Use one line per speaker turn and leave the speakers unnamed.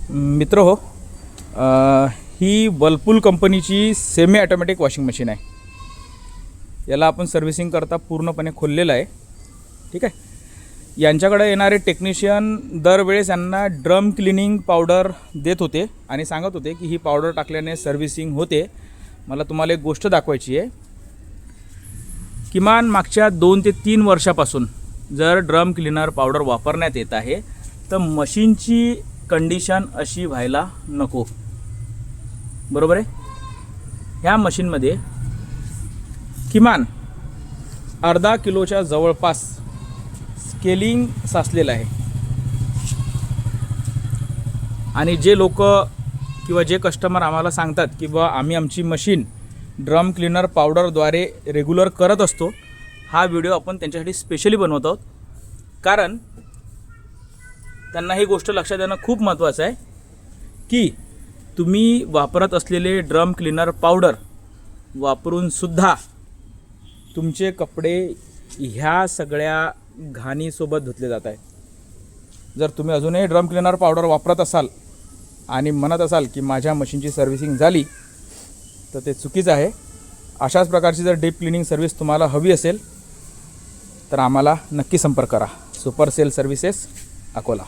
मित्र हो, ही वर्लपूल कंपनीची सेमी ऑटोमॅटिक वॉशिंग मशीन आहे. याला आपण सर्व्हिसिंग करता पूर्णपणे खोललेलं आहे. ठीक आहे. यांच्याकडे येणारे टेक्निशियन दरवेळेस यांना ड्रम क्लिनिंग पावडर देत होते आणि सांगत होते की ही पावडर टाकल्याने सर्व्हिसिंग होते. मला तुम्हाला एक गोष्ट दाखवायची आहे. किमान मागच्या 2 ते 3 वर्षापासून जर ड्रम क्लिनर पावडर वापरण्यात येत आहे तर मशीनची कंडिशन अशी व्हायला नको. बरोबर आहे. ह्या मशीनमध्ये किमान अर्धा किलोच्या जवळपास स्केलिंग साचलेलं आहे. आणि जे लोक किंवा जे कस्टमर आम्हाला सांगतात की बा आम्ही आमची मशीन ड्रम क्लिनर पावडरद्वारे रेग्युलर करत असतो, हा व्हिडिओ आपण त्यांच्यासाठी स्पेशली बनवत आहोत. कारण त्यांना ही गोष्ट लक्षात येणं खूप महत्त्वाचं आहे की तुम्ही वापरत असलेले ड्रम क्लिनर पावडर वापरूनसुद्धा तुमचे कपडे ह्या सगळ्या घाणीसोबत धुतले जात आहे. जर तुम्ही अजूनही ड्रम क्लिनर पावडर वापरत असाल आणि म्हणत असाल की माझ्या मशीनची सर्व्हिसिंग झाली, तर ते चुकीचं आहे. अशाच प्रकारची जर डीप क्लिनिंग सर्व्हिस तुम्हाला हवी असेल तर आम्हाला नक्की संपर्क करा. Super sale services, Akola.